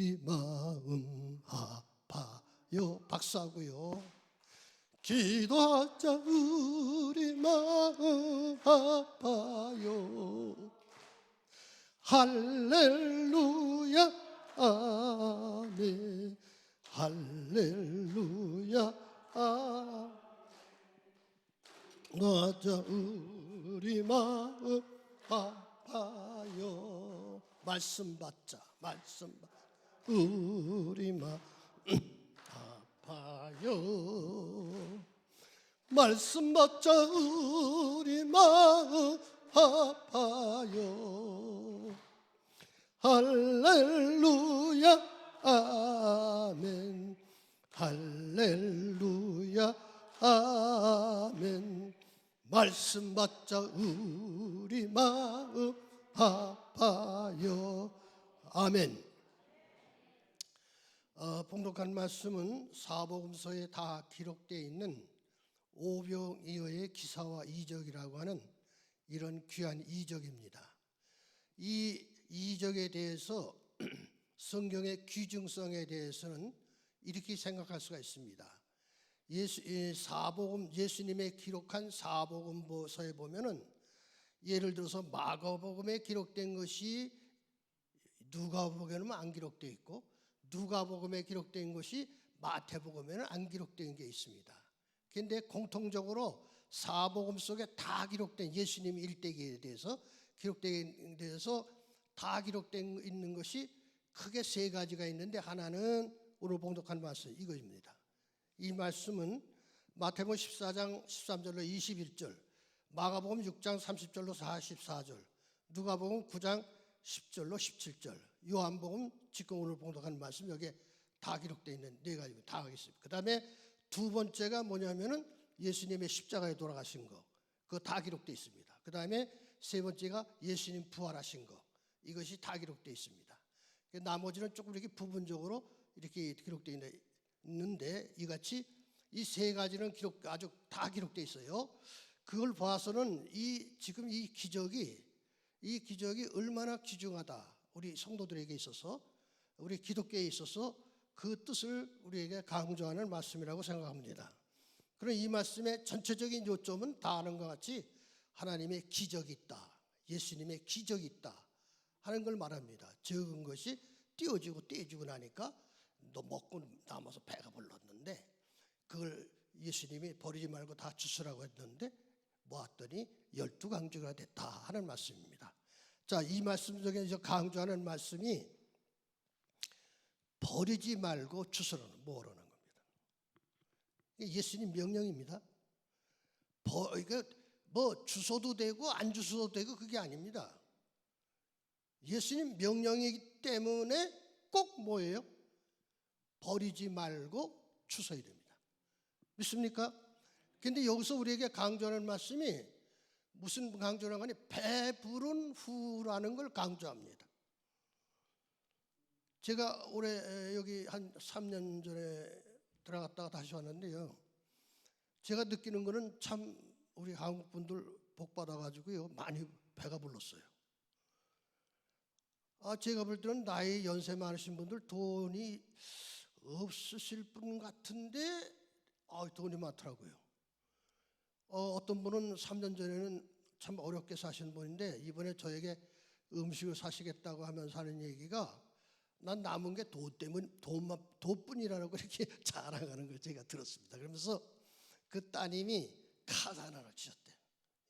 우리 마음 아파요. 박수하고요. 기도하자 우리 마음 아파요. 할렐루야 아멘. 할렐루야 맞아 우리 마음 아파요. 말씀 받자. 말씀 받자. 우리 마음 아파요. 말씀 받자 우리 마음 아파요. 할렐루야 아멘. 할렐루야 아멘. 말씀 받자 우리 마음 아파요. 아멘. 봉독한 말씀은 사복음서에 다 기록되어 있는 오병이어의 기사와 이적이라고 하는 이런 귀한 이적입니다. 이 이적에 대해서 성경의 귀중성에 대해서는 이렇게 생각할 수가 있습니다. 예수님의 기록한 사복음서에 보면은 예를 들어서 마가복음에 기록된 것이 누가복음에는 안 기록되어 있고 누가복음에 기록된 것이 마태복음에는 안 기록된 게 있습니다. 그런데 공통적으로 사복음 속에 다 기록된 예수님 일대기에 대해서 기록된 데서 다 기록된 있는 것이 크게 세 가지가 있는데 하나는 오늘 봉독한 말씀 이거입니다. 이 말씀은 마태복음 14장 13절로 21절, 마가복음 6장 30절로 44절, 누가복음 9장 10절로 17절, 요한복음 지금 오늘 봉독한 말씀 여기에 다 기록되어 있는 네 가지입니다. 다 하겠습니다. 그 다음에 두 번째가 뭐냐면은 예수님의 십자가에 돌아가신 거, 그거 다 기록되어 있습니다. 그 다음에 세 번째가 예수님 부활하신 거, 이것이 다 기록되어 있습니다. 나머지는 조금 이렇게 부분적으로 이렇게 기록되어 있는데 이같이 이 세 가지는 아주 다 기록되어 있어요. 그걸 봐서는 지금 이 기적이 얼마나 귀중하다, 우리 성도들에게 있어서, 우리 기독교에 있어서 그 뜻을 우리에게 강조하는 말씀이라고 생각합니다. 그럼 이 말씀의 전체적인 요점은 다 아는 것 같이 하나님의 기적이 있다, 예수님의 기적이 있다 하는 걸 말합니다. 적은 것이 떼어지고 나니까 너 먹고 남아서 배가 불렀는데 그걸 예수님이 버리지 말고 다 주스라고 했는데 모았더니 12강주가 됐다 하는 말씀입니다. 자, 이 말씀 중에 강조하는 말씀이 버리지 말고 주스라는 뭐라는 겁니다. 예수님 명령입니다. 뭐 주소도 되고 안 주소도 되고 그게 아닙니다. 예수님 명령이기 때문에 꼭 뭐예요? 버리지 말고 주셔야 됩니다. 믿습니까? 근데 여기서 우리에게 강조하는 말씀이 무슨 강조라는 거니? 배부른 후라는 걸 강조합니다. 제가 올해 여기 한 3년 전에 들어갔다가 다시 왔는데요, 제가 느끼는 거는 참 우리 한국 분들 복 받아가지고요 많이 배가 불렀어요. 제가 볼 때는 나이 연세 많으신 분들 돈이 없으실 분 같은데 돈이 많더라고요. 어떤 분은 3년 전에는 참 어렵게 사신 분인데 이번에 저에게 음식을 사시겠다고 하면서 하는 얘기가 난 남은 게 돈뿐이라고 그렇게 자랑하는 걸 제가 들었습니다. 그러면서 그 따님이 카드 하나를 주셨대요.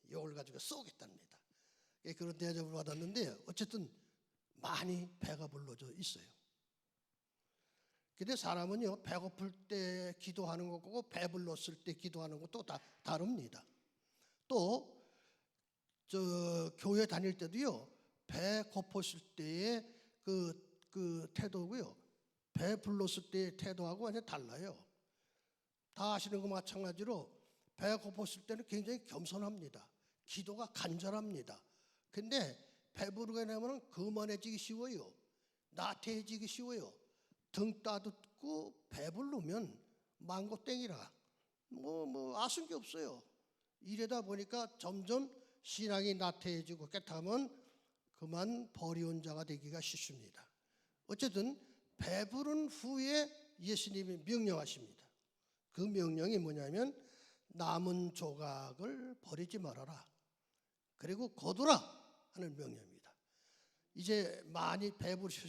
이걸 가지고 쏘겠답니다. 그런 대접을 받았는데 어쨌든 많이 배가 불러져 있어요. 근데 사람은요 배고플 때 기도하는 것과 배불렀을 때 기도하는 것도 다 다릅니다. 또 교회 다닐 때도요 배 고팠을 때의 그 태도고요 배 불렀을 때의 태도하고 완전 달라요. 다 아시는 것 마찬가지로 배 고팠을 때는 굉장히 겸손합니다. 기도가 간절합니다. 근데 배부르게 되면 거만해지기 쉬워요. 나태해지기 쉬워요. 등 따뜻고 배부르면 망고땡이라 뭐 아쉬운 게 없어요. 이러다 보니까 점점 신앙이 나태해지고 깨끗하면 그만 버리운 자가 되기가 쉽습니다. 어쨌든 배부른 후에 예수님이 명령하십니다. 그 명령이 뭐냐면 남은 조각을 버리지 말아라. 그리고 거두라 하는 명령입니다. 이제 많이 배부르셨으니까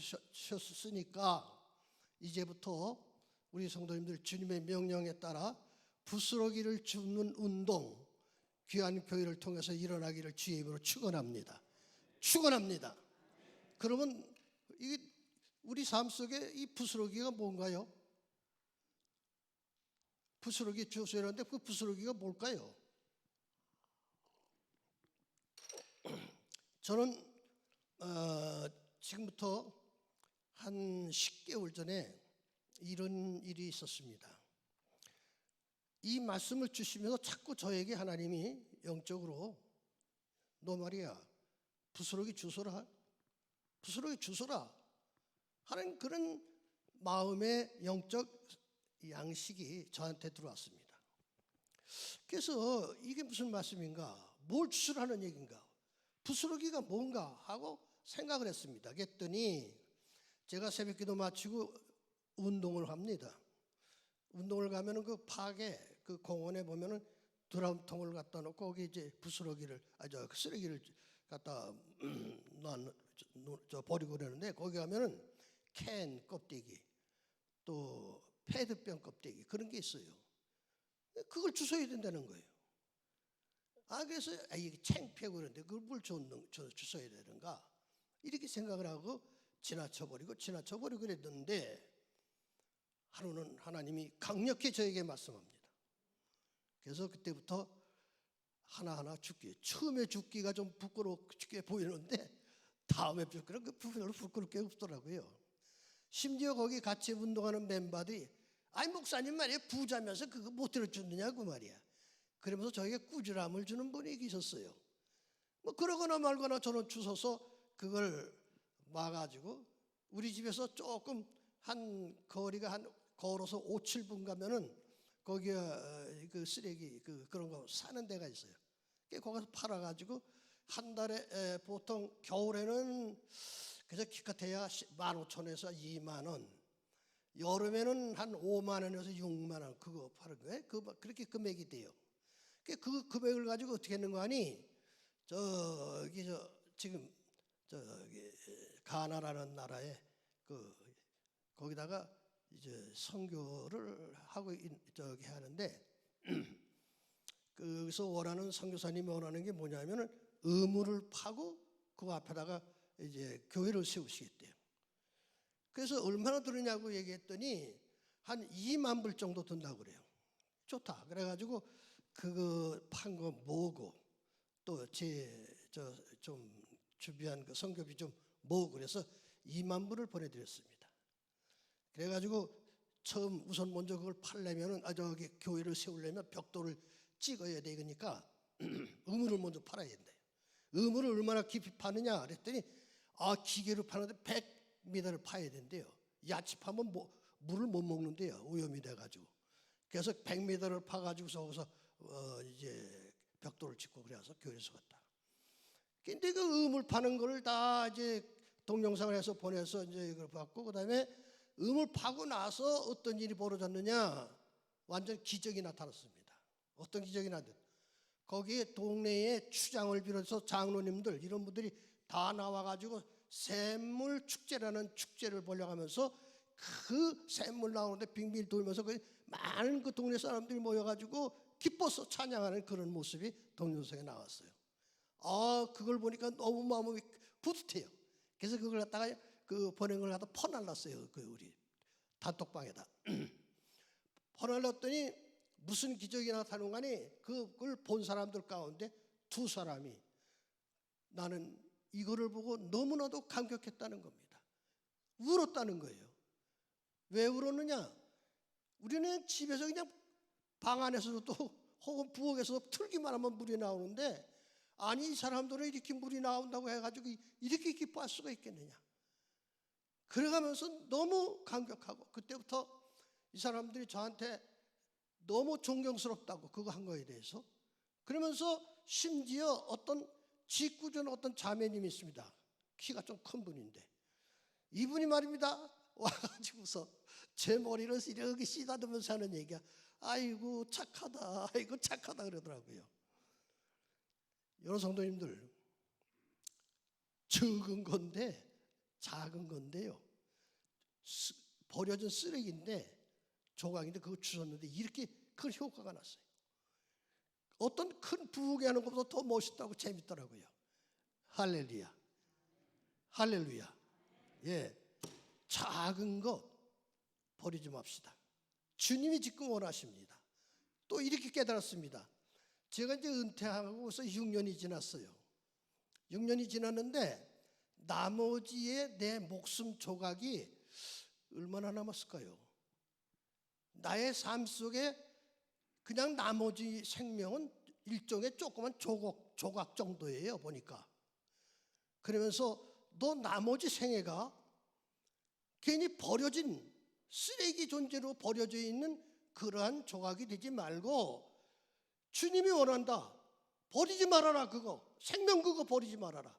이제부터 우리 성도님들 주님의 명령에 따라 부스러기를 줍는 운동, 귀한 교회를 통해서 일어나기를 주의 이름으로 축원합니다. 축원합니다. 그러면 이게 우리 삶 속에 이 부스러기가 뭔가요? 부스러기 주소라는데 그 부스러기가 뭘까요? 저는 지금부터 한 10개월 전에 이런 일이 있었습니다. 이 말씀을 주시면서 자꾸 저에게 하나님이 영적으로 너 말이야 부스러기 주소라, 부스러기 주소라 하는 그런 마음의 영적 양식이 저한테 들어왔습니다. 그래서 이게 무슨 말씀인가, 뭘 주소라는 얘기인가, 부스러기가 뭔가 하고 생각을 했습니다. 그랬더니 제가 새벽기도 마치고 운동을 합니다. 운동을 가면은 그 파괴 그 공원에 보면은 드럼통을 갖다 놓고 거기 이제 부스러기를 그 쓰레기를 갖다 버리고 그러는데 거기 가면은 캔 껍데기 또 페트병 껍데기 그런 게 있어요. 그걸 주워야 된다는 거예요. 그래서 이게 창피하고 그런데 그걸 뭘 주워야 되는가 이렇게 생각을 하고 지나쳐버리고 그랬는데 하루는 하나님이 강력히 저에게 말씀합니다. 그래서 그때부터 하나하나 죽기, 처음에 죽기가 좀 부끄럽게 보이는데 다음에 죽기는 별로 부끄럽게 없더라고요. 심지어 거기 같이 운동하는 멤버들이 목사님 말이야 부자면서 그거 못 들어주느냐고 말이야. 그러면서 저에게 꾸지람을 주는 분이 계셨어요. 뭐 그러거나 말거나 저는 주워서 그걸 와가지고 우리 집에서 조금 한 거리가 한 걸어서 5, 7분 가면은 거기가 그 쓰레기 그런 거 사는 데가 있어요. 거기서 팔아가지고 한 달에 보통 겨울에는 그저 기껏해야 15,000원에서 2만 원, 여름에는 한 5만 원에서 6만 원 그거 파는 거예요. 그렇게 금액이 돼요. 그 금액을 가지고 어떻게 했는가 하니 지금 가나라는 나라에 거기다가 이제 선교를 하고 하는데 그래서 원하는 선교사님이 원하는 게 뭐냐면은 의무를 파고 그 앞에다가 이제 교회를 세우시겠대요. 그래서 얼마나 들으냐고 얘기했더니 한 2만 불 정도 든다고 그래요. 좋다. 그래가지고 그거 판 거 모으고 또 좀 준비한 그 선교비 좀 모으고 그래서 2만 불을 보내드렸습니다. 그래가지고 처음 우선 먼저 그걸 팔려면은 저기 교회를 세우려면 벽돌을 찍어야 되니까 의무를 먼저 팔아야 된대요. 의무를 얼마나 깊이 파느냐 그랬더니 기계로 파는데 100m를 파야 된대요. 야치 파면 물을 못 먹는데요. 오염이 돼가지고. 그래서 100m를 파가지고서 거기서 이제 벽돌을 짓고 그래서 교회에서 갔다. 근데 그 의물 파는 거를 다 이제 동영상을 해서 보내서 이제 이걸 받고 그다음에 의물 파고 나서 어떤 일이 벌어졌느냐 완전 기적이 나타났습니다. 어떤 기적이 나든 거기에 동네에 추장을 비롯해서 장로님들 이런 분들이 다 나와가지고 샘물 축제라는 축제를 벌려가면서 그 샘물 나오는데 빙빙 돌면서 많은 그 동네 사람들이 모여가지고 기뻐서 찬양하는 그런 모습이 동영상에 나왔어요. 그걸 보니까 너무 마음이 뿌듯해요. 그래서 그걸 갖다가 그 보낸 걸 갖다 퍼날랐어요. 우리 단톡방에다 퍼날랐더니 무슨 기적이 나타나는 거니 그걸 본 사람들 가운데 2사람이 나는 이거를 보고 너무나도 감격했다는 겁니다. 울었다는 거예요. 왜 울었느냐? 우리는 집에서 그냥 방 안에서도 혹은 부엌에서 틀기만 하면 물이 나오는데 이 사람들은 이렇게 물이 나온다고 해가지고 이렇게 기뻐할 수가 있겠느냐. 그래가면서 너무 감격하고 그때부터 이 사람들이 저한테 너무 존경스럽다고 그거 한 거에 대해서 그러면서 심지어 어떤 직구전 어떤 자매님이 있습니다. 키가 좀 큰 분인데 이분이 말입니다. 와가지고서 제 머리를 이렇게 쓰다듬으면서 하는 얘기야. 아이고 착하다, 아이고 착하다 그러더라고요. 여러 성도님들, 적은 건데 작은 건데요, 버려진 쓰레기인데 조각인데 그거 주웠는데 이렇게 큰 효과가 났어요. 어떤 큰 부흥회 하는 것보다 더 멋있다고 재밌더라고요. 할렐루야, 할렐루야. 예, 작은 것 버리지 맙시다. 주님이 지금 원하십니다. 또 이렇게 깨달았습니다. 제가 이제 은퇴하고서 6년이 지났어요. 6년이 지났는데 나머지의 내 목숨 조각이 얼마나 남았을까요? 나의 삶 속에 그냥 나머지 생명은 일종의 조그만 조각 정도예요, 보니까. 그러면서 너 나머지 생애가 괜히 버려진 쓰레기 존재로 버려져 있는 그러한 조각이 되지 말고, 주님이 원한다. 버리지 말아라. 그거 생명 그거 버리지 말아라.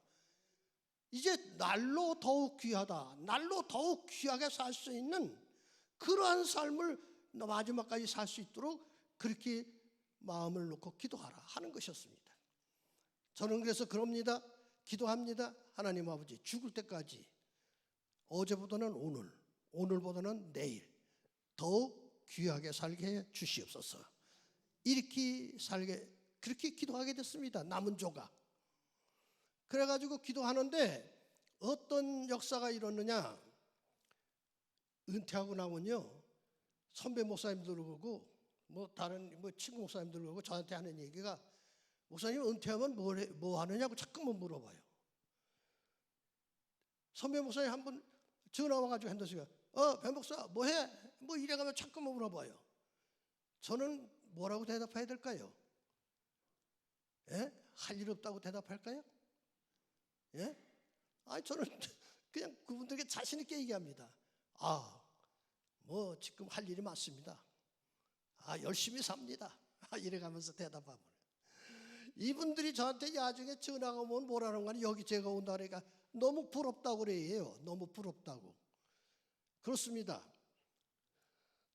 이제 날로 더욱 귀하다. 날로 더욱 귀하게 살 수 있는 그러한 삶을 마지막까지 살 수 있도록 그렇게 마음을 놓고 기도하라 하는 것이었습니다. 저는 그래서 그럽니다. 기도합니다. 하나님 아버지, 죽을 때까지 어제보다는 오늘, 오늘보다는 내일 더욱 귀하게 살게 해 주시옵소서. 이렇게 살게, 그렇게 기도하게 됐습니다. 남은 조각. 그래가지고 기도하는데 어떤 역사가 일어느냐, 은퇴하고 나면요, 선배 목사님들 그러고 다른 친구 목사님들 그러고 저한테 하는 얘기가, 목사님 은퇴하면 뭐 하느냐고 자꾸만 물어봐요. 선배 목사님 한 번 전화 와가지고 한다시가, 배 목사 뭐해? 뭐 이래가면 자꾸만 물어봐요. 저는 뭐라고 대답해야 될까요? 예? 할 일 없다고 대답할까요? 예? 아니 저는 그냥 그분들에게 자신 있게 얘기합니다. 뭐 지금 할 일이 많습니다. 열심히 삽니다. 이래가면서 대답하면, 이분들이 저한테 나중에 전화가 오면 뭐라는 거니, 여기 제가 온다 그러니까 너무 부럽다고 그래요. 너무 부럽다고. 그렇습니다.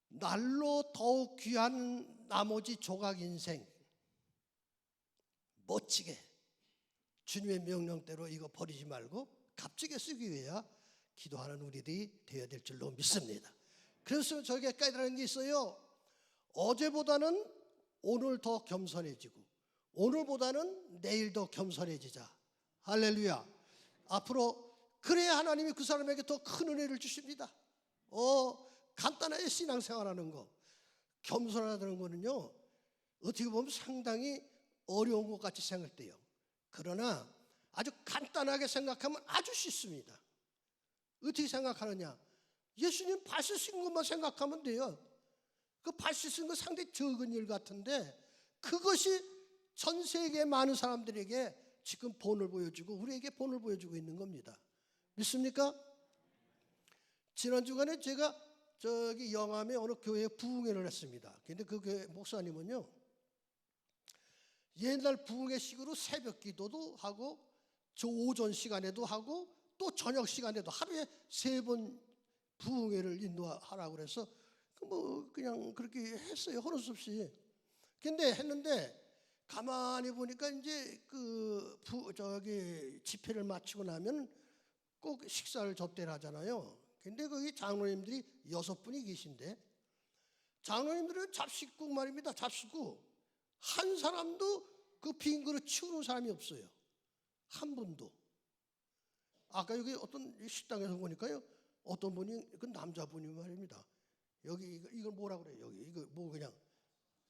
날로 더욱 귀한 나머지 조각 인생 멋지게 주님의 명령대로 이거 버리지 말고 값지게 쓰기 위해야 기도하는 우리들이 되어야 될 줄로 믿습니다. 그래서 저에게 깨달은 게 있어요. 어제보다는 오늘 더 겸손해지고 오늘보다는 내일 더 겸손해지자. 할렐루야. 앞으로 그래야 하나님이 그 사람에게 더 큰 은혜를 주십니다. 간단하게 신앙생활하는 거, 겸손하다는 거는요, 어떻게 보면 상당히 어려운 것 같이 생각돼요. 그러나 아주 간단하게 생각하면 아주 쉽습니다. 어떻게 생각하느냐, 예수님 발 씻은 것만 생각하면 돼요. 그 발 씻은 거 상당히 적은 일 같은데 그것이 전 세계 많은 사람들에게 지금 본을 보여주고 우리에게 본을 보여주고 있는 겁니다. 믿습니까? 지난 주간에 제가 저기 영암의 어느 교회에 부흥회를 했습니다. 근데 그 교회 목사님은요, 옛날 부흥회식으로 새벽 기도도 하고 저 오전 시간에도 하고 또 저녁 시간에도 하루에 3번 부흥회를 인도하라고 그래서 그냥 그렇게 했어요. 허는 수 없이. 근데 했는데 가만히 보니까 이제 저기 집회를 마치고 나면 꼭 식사를 접대를 하잖아요. 근데 거기 장로님들이 6분이 계신데, 장로님들은 잡식국 말입니다. 잡식국. 한 사람도 그 빈 그릇 치우는 사람이 없어요. 한 분도. 아까 여기 어떤 식당에서 보니까요, 어떤 분이, 그 남자분이 말입니다. 여기 이걸 뭐라 그래요? 여기 이거 뭐 그냥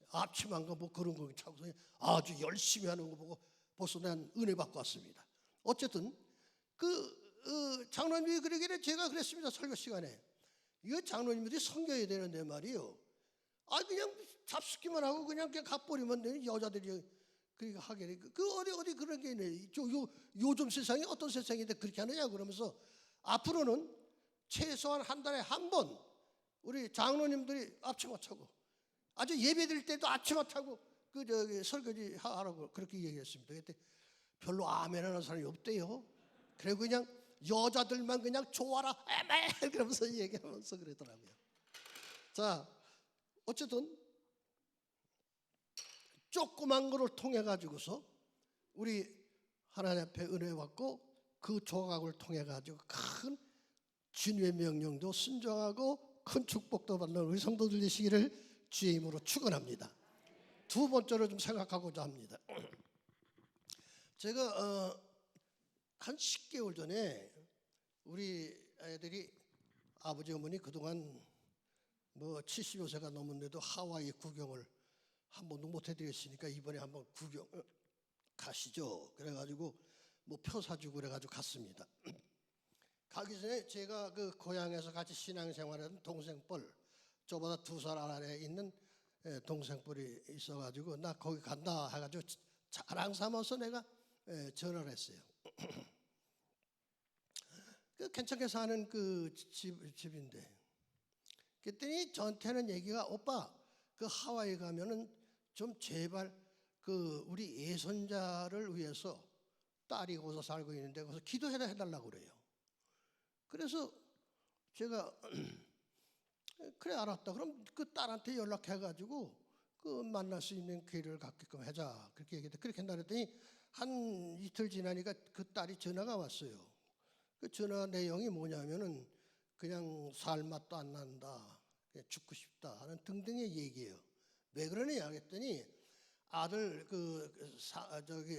앞치마인가 뭐 그런 거 차고서 아주 열심히 하는 거 보고 벌써 난 은혜 받고 왔습니다. 어쨌든 장로님이 그러기를 제가 그랬습니다. 설교 시간에 이거 장로님들이 섬겨야 되는데 말이요, 그냥 잡수기만 하고 그냥 갚버리면 되는 여자들이 그렇게 하게 어디 그런 게 있네. 요즘 세상이 어떤 세상인데 그렇게 하느냐 그러면서 앞으로는 최소한 한 달에 한 번 우리 장로님들이 앞치마 차고 아주 예배 드릴 때도 앞치마 타고 설거지 하라고 그렇게 얘기했습니다. 그때 별로 아멘 하는 사람이 없대요. 그리고 그냥 여자들만 그냥 좋아라 에메 그러면서 얘기하면서 그러더라고요. 자, 어쨌든 조그만 거를 통해 가지고서 우리 하나님 앞에 은혜 받고 그 조각을 통해 가지고 큰 주님의 명령도 순종하고 큰 축복도 받는 우리 성도들 되시기를 주의 이름으로 축원합니다. 두 번째로 좀 생각하고자 합니다. 제가 한 10개월 전에 우리 애들이 아버지 어머니 그동안 뭐 70여 세가 넘었는데도 하와이 구경을 한 번도 못 해드렸으니까 이번에 한번 구경 가시죠. 그래가지고 뭐 표 사주고 그래가지고 갔습니다. 가기 전에 제가 그 고향에서 같이 신앙생활하던 동생뻘, 저보다 2살 아래에 있는 동생뻘이 있어가지고 나 거기 간다 해가지고 자랑 삼아서 내가 전화를 했어요. 그 괜찮게 사는 그 집인데, 그랬더니 저한테는 얘기가 오빠 그 하와이 가면은 좀 제발 그 우리 예손자를 위해서 딸이 거기서 살고 있는데 거기서 기도해달라고 그래요. 그래서 제가 그래 알았다. 그럼 그 딸한테 연락해가지고 그 만날 수 있는 기회를 갖게끔 하자. 그렇게 얘기했다. 그렇게 한다 그랬더니 한 이틀 지나니까 그 딸이 전화가 왔어요. 그 전화 내용이 뭐냐면은 그냥 살 맛도 안 난다. 그냥 죽고 싶다 하는 등등의 얘기예요. 왜 그러냐 했더니 아들 저기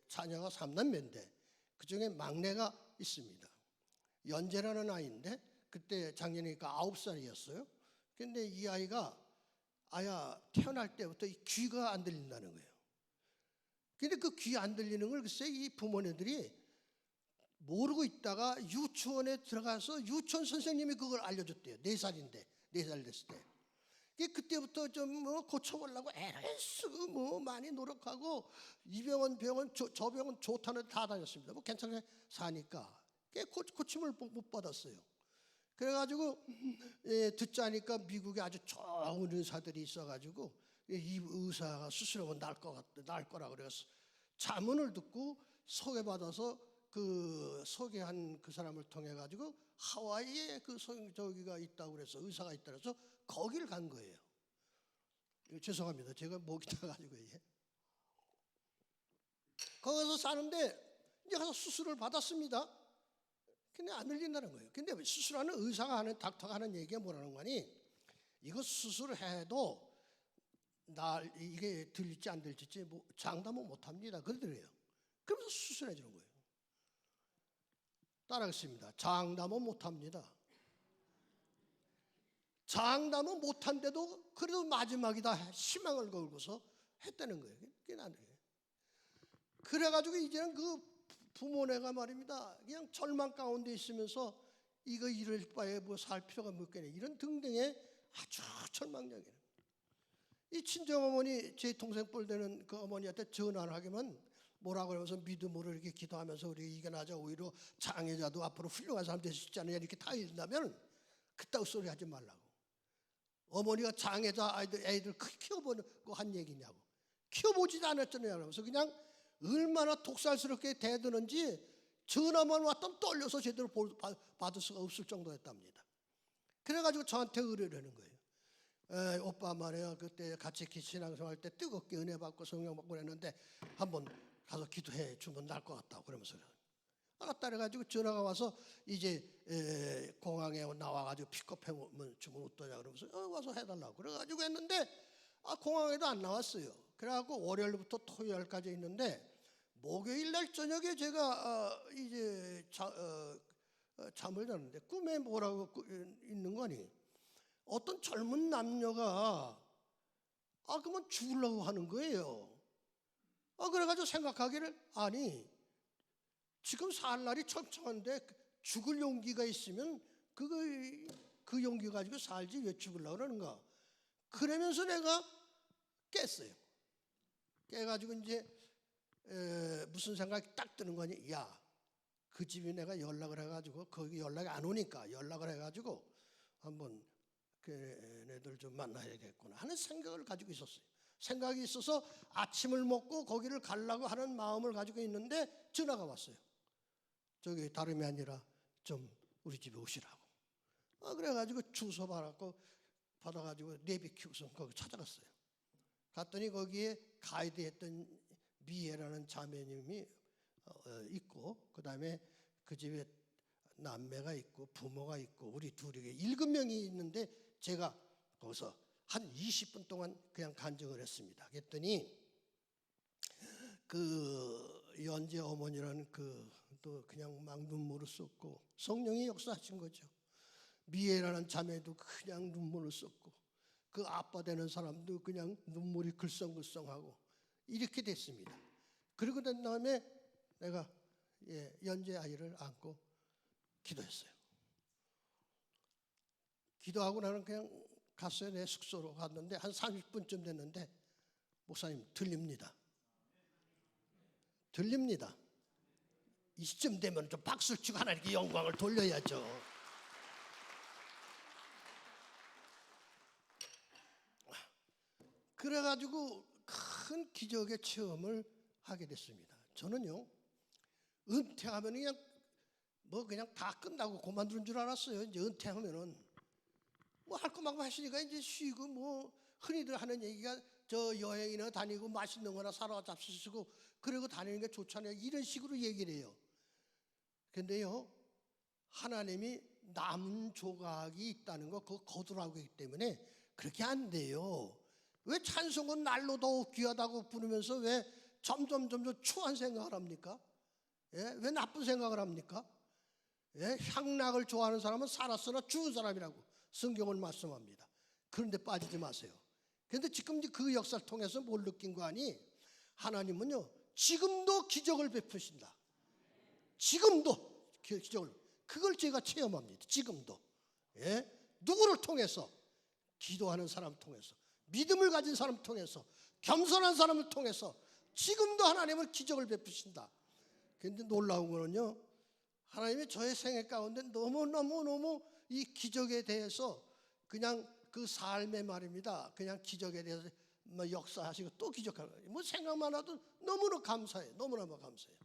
자녀가 3남매인데 그 중에 막내가 있습니다. 연재라는 아이인데 그때 작년이니까 9살이었어요. 근데 이 아이가 태어날 때부터 이 귀가 안 들린다는 거예요. 근데 그 귀 안 들리는 걸 글쎄 이 부모님들이 모르고 있다가 유치원에 들어가서 유치원 선생님이 그걸 알려줬대요. 4살인데 4살 됐을 때. 그때부터 좀 뭐 고쳐보려고 애를 쓰고 뭐 많이 노력하고 이 병원 저 병원 좋다는 데 다 다녔습니다. 뭐 괜찮게 사니까 고침을 못 받았어요. 그래가지고 듣자니까 미국에 아주 좋은 의사들이 있어가지고 이 의사가 수술하면 날 거라 그래서 자문을 듣고 소개받아서 그 소개한 그 사람을 통해 가지고 하와이에 그 저기가 있다고 그래서 의사가 있다 그래서 거기를 간 거예요. 죄송합니다. 제가 목이 타가지고 거기서 사는데 이제 가서 수술을 받았습니다. 근데 안 들린다는 거예요. 근데 수술하는 의사가 하는 닥터가 하는 얘기가 뭐라는 거니? 이거 수술해도 이게 들릴지 안 들릴지 뭐 장담은 못합니다. 그러더래요. 그러면서 수술해 주는 거예요. 따라하겠습니다. 장담은 못합니다. 장담은 못한데도 그래도 마지막이다 희망을 걸고서 했다는 거예요. 그래가지고 이제는 그 부모네가 말입니다. 그냥 절망 가운데 있으면서 이거 이럴 바에 뭐 살 필요가 몇 개네 이런 등등의 아주 절망적이에요. 이 친정어머니 제 동생뻘 되는 그 어머니한테 전화를 하기만 뭐라고 하면서 믿음으로 이렇게 기도하면서 우리 이겨나자 오히려 장애자도 앞으로 훌륭한 사람 될 수 있잖아요. 이렇게 다 읽는다면 그따위 소리 하지 말라고. 어머니가 장애자 애들 키워보고 한 얘기냐고. 키워보지도 않았잖아요. 그러면서 그냥 얼마나 독살스럽게 대드는지 전화만 왔다면 떨려서 제대로 받을 수가 없을 정도였답니다. 그래가지고 저한테 의뢰를 하는 거예요. 오빠 말이야 그때 같이 신앙생활 때 뜨겁게 은혜 받고 성령 받고 그랬는데 한번 가서 기도해 주면 날 것 같다고 그러면서 알았다 그래가지고 전화가 와서 이제 공항에 나와가지고 픽업해 주면 어떠냐 그러면서 와서 해달라고 그래가지고 했는데 공항에도 안 나왔어요. 그래갖고 월요일부터 토요일까지 있는데 목요일 날 저녁에 제가 이제 잠을 자는데 꿈에 뭐라고 있는 거니? 어떤 젊은 남녀가 그러면 죽으려고 하는 거예요. 그래가지고 생각하기를 아니 지금 살 날이 촘촘한데 죽을 용기가 있으면 그 용기 가지고 살지 왜 죽으려고 그러는가? 그러면서 내가 깼어요. 깨가지고 이제 무슨 생각이 딱 드는 거니? 야, 그 집에 내가 연락을 해가지고 거기 연락이 안 오니까 연락을 해가지고 한번 걔네들 좀 만나야겠구나 하는 생각을 가지고 있었어요. 생각이 있어서 아침을 먹고 거기를 가려고 하는 마음을 가지고 있는데 전화가 왔어요. 저기 다름이 아니라 좀 우리 집에 오시라고. 그래가지고 주소 받아가지고 내비 키우서 거기 찾아갔어요. 갔더니 거기에 가이드했던 미애라는 자매님이 있고, 그 다음에 그 집에 남매가 있고 부모가 있고 우리 둘이 7명이 있는데 제가 거기서 한 20분 동안 그냥 간증을 했습니다. 그랬더니 그 연재 어머니라는 또 그냥 막 눈물을 쏟고 성령이 역사하신 거죠. 미애라는 자매도 그냥 눈물을 쏟고 그 아빠 되는 사람도 그냥 눈물이 글썽글썽하고 이렇게 됐습니다. 그리고 난 다음에 내가 연재 아이를 안고 기도했어요. 기도하고 나는 그냥 갔어요. 내 숙소로 갔는데 한 30분쯤 됐는데 목사님 들립니다. 들립니다. 이쯤 되면 좀 박수를 치고 하나님께 영광을 돌려야죠. 그래가지고 큰 기적의 체험을 하게 됐습니다. 저는요, 은퇴하면 그냥 다 끝나고 그만두는 줄 알았어요. 이제 은퇴하면은 할 거 막 하시니까 이제 쉬고 흔히들 하는 얘기가 저 여행이나 다니고 맛있는 거나 사러 잡수시고 그러고 다니는 게 좋잖아요. 이런 식으로 얘기를 해요. 근데요, 하나님이 남은 조각이 있다는 거 그거 거두라고 하기 때문에 그렇게 안 돼요. 왜 찬송은 날로 더욱 귀하다고 부르면서 왜 점점 추한 생각을 합니까? 왜 나쁜 생각을 합니까? 향락을 좋아하는 사람은 살았으나 죽은 사람이라고 성경을 말씀합니다. 그런데 빠지지 마세요. 그런데 지금 그 역사를 통해서 뭘 느낀 거 아니? 하나님은요 지금도 기적을 베푸신다. 지금도 기적을, 그걸 제가 체험합니다. 지금도 누구를 통해서? 기도하는 사람을 통해서, 믿음을 가진 사람을 통해서, 겸손한 사람을 통해서 지금도 하나님은 기적을 베푸신다. 그런데 놀라운 거는요, 하나님이 저의 생애 가운데 너무 이 기적에 대해서 그냥 그 삶의 말입니다. 그냥 기적에 대해서 역사하시고 또 기적하는 거예요. 생각만 해도 너무나 감사해요. 너무너무 감사해요.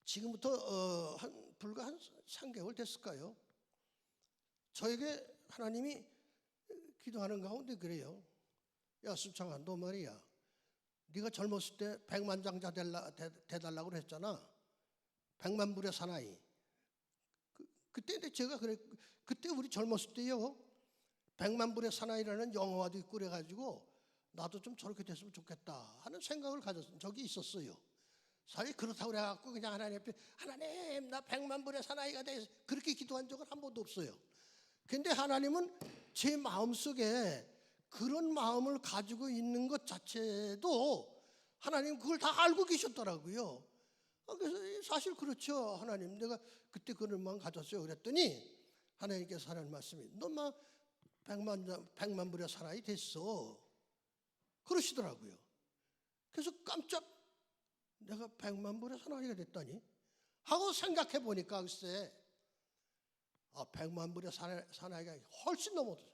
지금부터 불과 한 3개월 됐을까요? 저에게 하나님이 기도하는 가운데 그래요. 야 수창아, 너 말이야, 네가 젊었을 때 100만장자 되달라고 그랬잖아. 100만 불의 사나이. 그때 제가 그때 우리 젊었을 때요 100만 불의 사나이라는 영화도 있고 그래가지고 나도 좀 저렇게 됐으면 좋겠다 하는 생각을 가졌던 적이 있었어요. 사실 그렇다고 그래갖고 그냥 하나님 앞에 하나님 나 100만 불의 사나이가 돼 그렇게 기도한 적은 한 번도 없어요. 근데 하나님은 제 마음속에 그런 마음을 가지고 있는 것 자체도 하나님 그걸 다 알고 계셨더라고요. 그래서 사실 그렇죠. 하나님 내가 그때 그런 마음 가졌어요. 그랬더니 하나님께서 하는 말씀이 너만 100만 불의 사나이 됐어 그러시더라고요. 그래서 깜짝, 내가 100만 불의 사나이가 됐다니 하고 생각해 보니까 글쎄 100만 불의 사나이가 훨씬 넘어졌더라고요.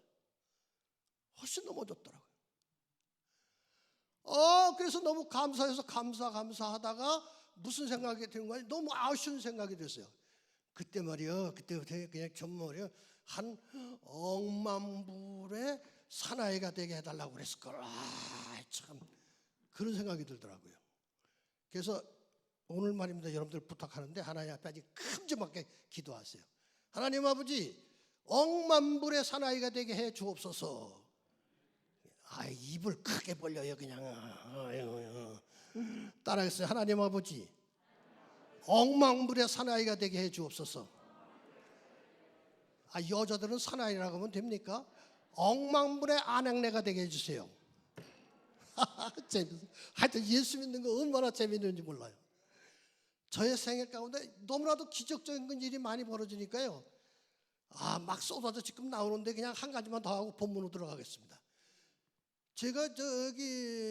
그래서 너무 감사해서 감사하다가 무슨 생각이 드는 거야? 너무 아쉬운 생각이 들었어요. 그때 말이요, 그때부터 그냥 전말이요 한 억만 불의 사나이가 되게 해달라고 그랬을걸. 참 그런 생각이 들더라고요. 그래서 오늘 말입니다. 여러분들 부탁하는데 하나님 앞에 아주 큼지막하게 기도하세요. 하나님 아버지, 억만 불의 사나이가 되게 해 주옵소서. 입을 크게 벌려요 그냥. 따라하겠어요. 하나님 아버지, 억만 불의 사나이가 되게 해 주옵소서. 여자들은 사나이라고 하면 됩니까? 억만 불의 아낙네가 되게 해주세요. 재밌어. 하여튼 예수 믿는 거 얼마나 재밌는지 몰라요. 저의 생애 가운데 너무나도 기적적인 일이 많이 벌어지니까요. 막 쏟아져 지금 나오는데 그냥 한 가지만 더 하고 본문으로 들어가겠습니다. 제가 저기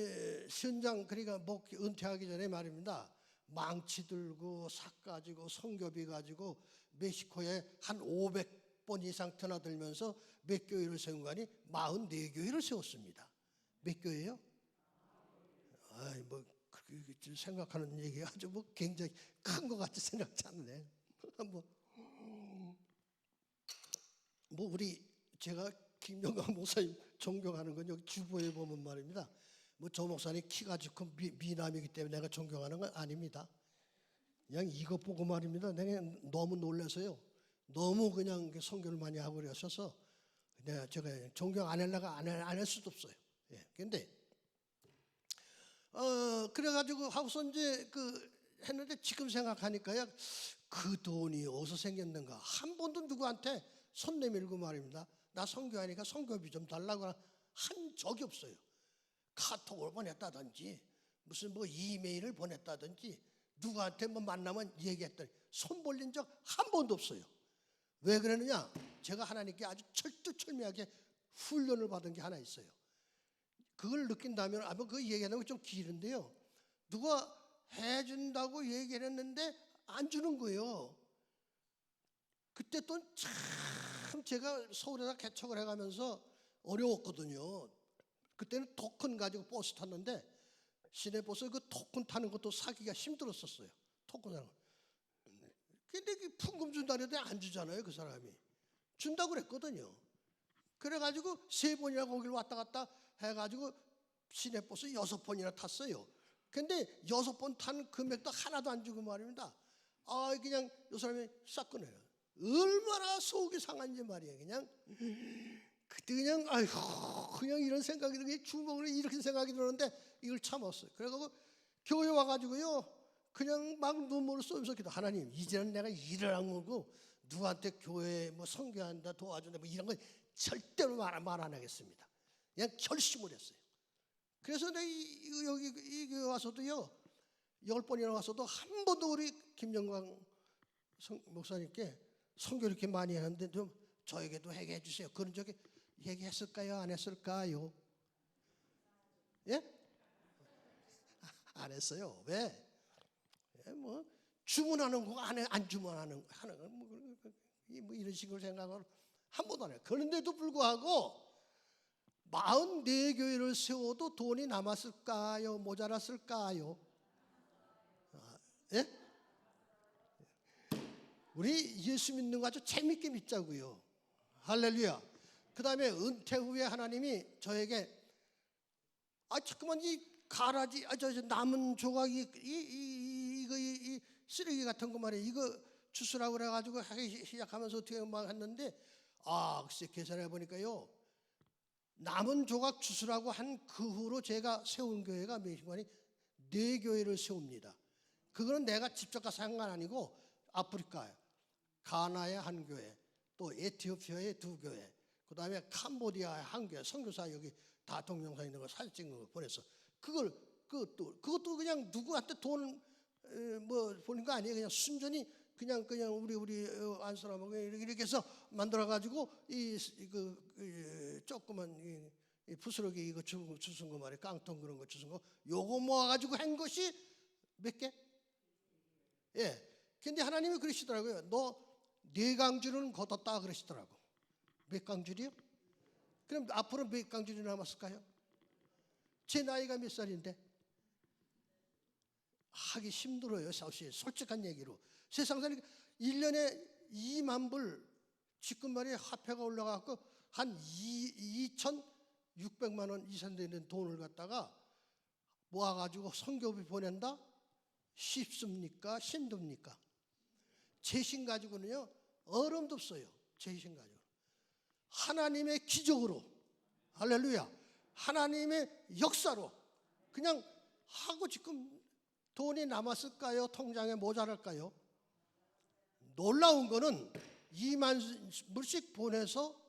현장, 그러니까 은퇴하기 전에 말입니다. 망치 들고 삭 가지고 성교비 가지고 멕시코에 한 500번 이상 드나들면서 몇 교회를 세운 거 아니? 44교회를 세웠습니다. 몇 교회요? 생각하는 얘기가 아주 뭐 굉장히 큰 것 같이 생각지 않네. 우리 제가 김영광 목사님 존경하는 건 여기 주보에 보면 말입니다. 저 목사님 키가 좋고 미남이기 때문에 내가 존경하는 건 아닙니다. 그냥 이것 보고 말입니다. 내가 너무 놀라서요. 너무 그냥 선교를 많이 하고 그러셔서 제가 존경 안 하려고 안 할 수도 없어요. 예. 근데 그래가지고 하고서 이제 했는데 지금 생각하니까요, 그 돈이 어디서 생겼는가? 한 번도 누구한테 손 내밀고 말입니다. 나 선교하니까 선교비 좀 달라고 한 적이 없어요. 카톡을 보냈다든지 무슨 이메일을 보냈다든지 누구한테 만나면 얘기했더니 손 벌린 적 한 번도 없어요. 왜 그러느냐? 제가 하나님께 아주 철두철미하게 훈련을 받은 게 하나 있어요. 그걸 느낀다면 아마 그 얘기하는 거 좀 길은데요, 누가 해준다고 얘기를 했는데 안 주는 거예요. 그때 또 참 제가 서울에다 개척을 해가면서 어려웠거든요. 그때는 토큰 가지고 버스 탔는데 시내버스 그 토큰 타는 것도 사기가 힘들었었어요. 토큰 타는 거. 근데 풍금 준다 그래도 안 주잖아요. 그 사람이 준다고 그랬거든요. 그래가지고 3번이나 거기를 왔다 갔다 해가지고 시내버스 6번이나 탔어요. 근데 6번 탄 금액도 하나도 안 주고 말입니다. 그냥 이 사람이 싹 꺼내요. 얼마나 속이 상한지 말이에요. 그냥 그때 그냥 그냥 이런 생각이 들고 주먹으로 이렇게 생각이 들었는데 이걸 참았어요. 그래가지고 교회 와가지고요, 그냥 막 눈물을 쏘면서 기도. 하나님, 이제는 내가 일을 안 하고 누구한테 교회 선교한다 도와준다 이런 거 절대로 말 안 하겠습니다. 그냥 결심을 했어요. 그래서 내가 여기 와서도요, 10번이나 와서도 한 번도 우리 김영광 목사님께 선교 이렇게 많이 하는데 좀 저에게도 얘기해 주세요. 그런 적이 얘기했을까요? 안 했을까요? 예? 안 했어요. 왜? 주문하는 거 안 주문하는 이런 식으로 생각을 한 번도 안 해요. 그런데도 불구하고 44교회를 세워도 돈이 남았을까요? 모자랐을까요? 예? 우리 예수 믿는 거 아주 재밌게 믿자고요. 할렐루야. 그 다음에 은퇴 후에 하나님이 저에게 자꾸만 이 가라지 남은 조각이 이 쓰레기 같은 거 말이에요. 이거 주스라고 그래가지고 하기 시작하면서 어떻게 막 했는데 글쎄 계산해 보니까요, 남은 조각 주스라고 한 그 후로 제가 세운 교회가 몇십만이 4교회를 세웁니다. 그거는 내가 직접 가서 한 건 아니고 아프리카에 가나의 한 교회, 또 에티오피아의 2교회, 그 다음에 캄보디아의 한 교회, 선교사 여기 다 동영상 있는 거 사진 찍은 거 보내서 그것도 그냥 누구한테 돈 보는 거 아니에요. 그냥 순전히 그냥 우리 안사람하고 이렇게 해서 만들어 가지고 조그만 이 부스러기 이거 주신 거 말이에요. 깡통 그런 거 주신 거 요거 모아 가지고 한 것이 몇 개? 예. 근데 하나님이 그러시더라고요. 너 4강줄은 걷었다 그러시더라고. 몇 강줄이요? 그럼 앞으로 몇 강줄이 남았을까요? 제 나이가 몇 살인데 하기 힘들어요. 사실 솔직한 얘기로 세상 살이 1년에 2만 불 지금 말이에요. 화폐가 올라가고 한 2,600만 원 이상 되는 돈을 갖다가 모아가지고 선교비 보낸다? 쉽습니까? 힘듭니까? 제 힘 가지고는요 어림도 없어요. 제 힘 가지고 하나님의 기적으로, 할렐루야, 하나님의 역사로 그냥 하고 지금 돈이 남았을까요? 통장에 모자랄까요? 놀라운 거는 2만 불씩 보내서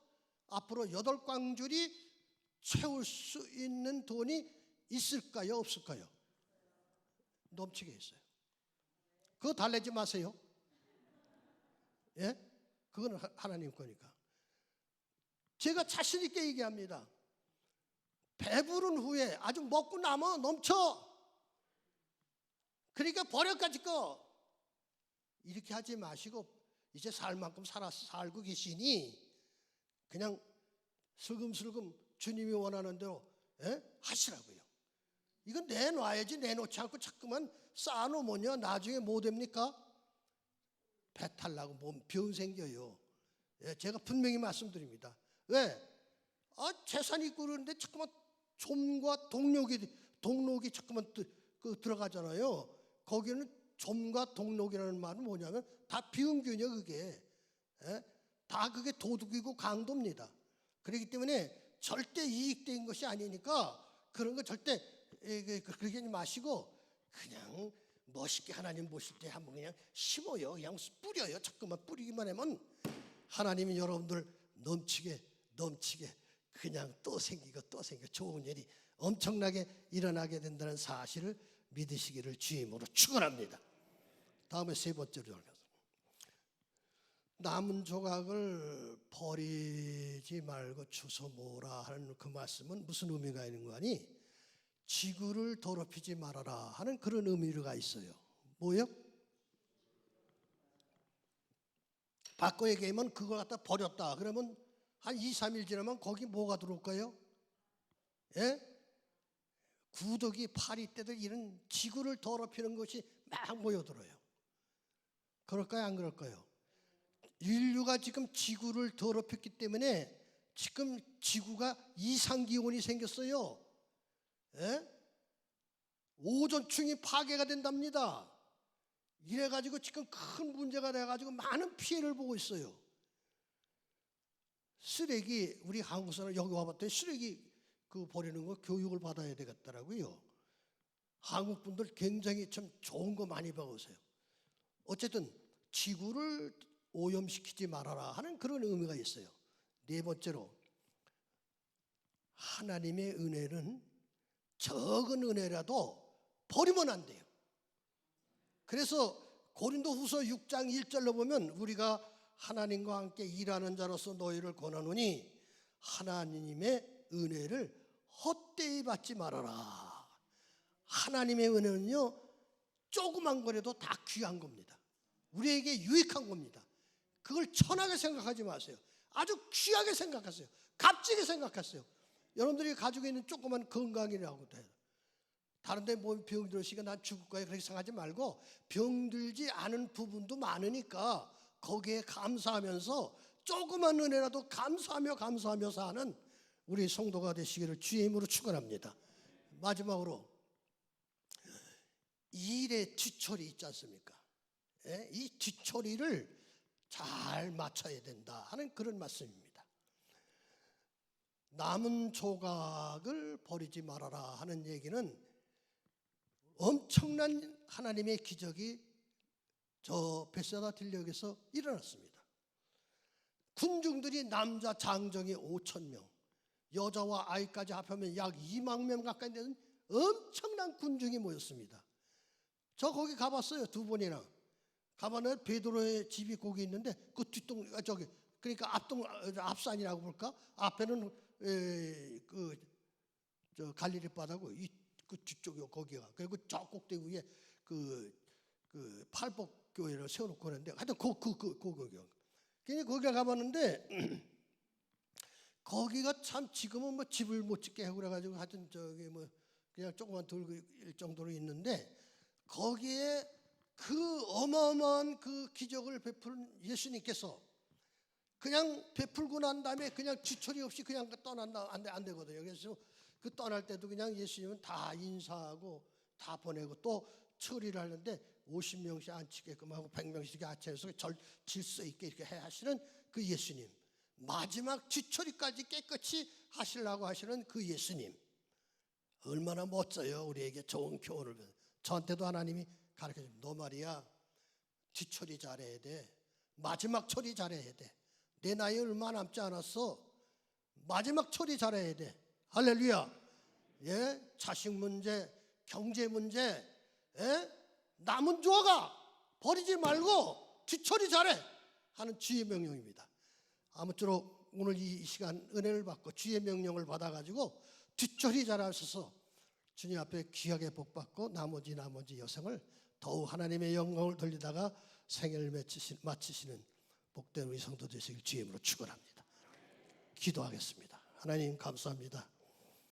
앞으로 8광줄이 채울 수 있는 돈이 있을까요? 없을까요? 넘치게 있어요. 그거 달래지 마세요. 예? 그건 하나님 거니까. 제가 자신 있게 얘기합니다. 배부른 후에 아주 먹고 남아 넘쳐. 그러니까 버려까지 거 이렇게 하지 마시고 이제 살 만큼 살고 계시니 그냥 슬금슬금 주님이 원하는 대로 하시라고요. 이건 내놔야지. 내놓지 않고 자꾸만 쌓아놓으면요 나중에 뭐 됩니까? 배탈 나고 몸 병 생겨요. 예, 제가 분명히 말씀드립니다. 왜? 재산이 있고 그러는데 자꾸만 좀과 동록이 자꾸만 들어가잖아요. 거기는 좀과 동록이라는 말은 뭐냐면 다 비음균이요 그게. 예? 다 그게 도둑이고 강도입니다. 그렇기 때문에 절대 이익된 것이 아니니까 그런 거 절대 그러지 마시고 그냥 멋있게 하나님 보실 때 한번 그냥 심어요. 그냥 뿌려요. 자꾸만 뿌리기만 하면 하나님이 여러분들 넘치게 그냥 또 생기고 좋은 일이 엄청나게 일어나게 된다는 사실을 믿으시기를 주임으로 축원합니다. 다음에 세 번째로 남은 조각을 버리지 말고 주워 모으라 하는 그 말씀은 무슨 의미가 있는 거 아니? 지구를 더럽히지 말아라 하는 그런 의미가 있어요. 뭐요? 바꿔 얘기하면 그걸 갖다 버렸다 그러면 한 2, 3일 지나면 거기 뭐가 들어올까요? 예? 구더기, 파리떼들 이런 지구를 더럽히는 것이 막 모여들어요. 그럴까요? 안 그럴까요? 인류가 지금 지구를 더럽혔기 때문에 지금 지구가 이상기온이 생겼어요. 예? 오존층이 파괴가 된답니다. 이래가지고 지금 큰 문제가 돼가지고 많은 피해를 보고 있어요. 쓰레기, 우리 한국 사람 여기 와봤더니 쓰레기 버리는 거 교육을 받아야 되겠더라고요. 한국 분들 굉장히 참 좋은 거 많이 배우세요. 어쨌든 지구를 오염시키지 말아라 하는 그런 의미가 있어요. 네 번째로 하나님의 은혜는 적은 은혜라도 버리면 안 돼요. 그래서 고린도후서 6장 1절로 보면 우리가 하나님과 함께 일하는 자로서 너희를 권하노니 하나님의 은혜를 헛되이 받지 말아라. 하나님의 은혜는요 조그만 거라도 다 귀한 겁니다. 우리에게 유익한 겁니다. 그걸 천하게 생각하지 마세요. 아주 귀하게 생각하세요. 값지게 생각하세요. 여러분들이 가지고 있는 조그만 건강이라고도 해요. 다른 데 뭐 병들으시니까 난 죽을 거야 그렇게 생각하지 말고 병들지 않은 부분도 많으니까 거기에 감사하면서 조그만 은혜라도 감사하며 사는 우리 성도가 되시기를 주의 이름으로 축원합니다. 마지막으로 일의 뒤처리 있지 않습니까? 이 뒤처리를 잘 맞춰야 된다 하는 그런 말씀입니다. 남은 조각을 버리지 말아라 하는 얘기는 엄청난 하나님의 기적이 저 베세다 들녘에서 일어났습니다. 군중들이 남자 장정이 5,000명, 여자와 아이까지 합하면 약 2만 명 가까이 되는 엄청난 군중이 모였습니다. 저 거기 가봤어요. 2번이나. 가봤는데 베드로의 집이 거기 있는데 그 뒷동 그러니까 앞산이라고 볼까? 앞에는 저 갈릴리 바다고 그 뒤쪽이 거기가. 그리고 저 꼭대기 위에 그 팔복 교회를 세워놓고 하는데 하여튼 거기요. 그냥 거기가 가봤는데 거기가 참 지금은 뭐 집을 못 짓게 하고 그래가지고 하여튼 저기 뭐 그냥 조그만 돌일 정도로 있는데 거기에 그 어마어마한 그 기적을 베푼 예수님께서 그냥 베풀고 난 다음에 그냥 뒤처리 없이 그냥 떠난다 안 되거든요. 그래서 그 떠날 때도 그냥 예수님은 다 인사하고 다 보내고 또 처리를 하는데 50명씩 앉히게끔 하고 100명씩 앉혀서 질서 있게 이렇게 해 하시는 그 예수님, 마지막 뒤처리까지 깨끗이 하시려고 하시는 그 예수님, 얼마나 멋져요. 우리에게 좋은 교훈을. 저한테도 하나님이 가르쳐줍니다. 너 말이야 뒤처리 잘해야 돼. 마지막 처리 잘해야 돼. 내 나이 얼마 남지 않았어. 마지막 처리 잘해야 돼. 할렐루야. 예, 자식 문제, 경제 문제, 예? 남은 조각 버리지 말고 뒤처리 잘해 하는 주의 명령입니다. 아무쪼록 오늘 이 시간 은혜를 받고 주의 명령을 받아가지고 뒤처리 잘하셔서 주님 앞에 귀하게 복받고 나머지 여생을 더욱 하나님의 영광을 돌리다가 생애를 마치시는 복된 우리 성도 되시길 주의 이름으로 축원합니다. 기도하겠습니다. 하나님 감사합니다.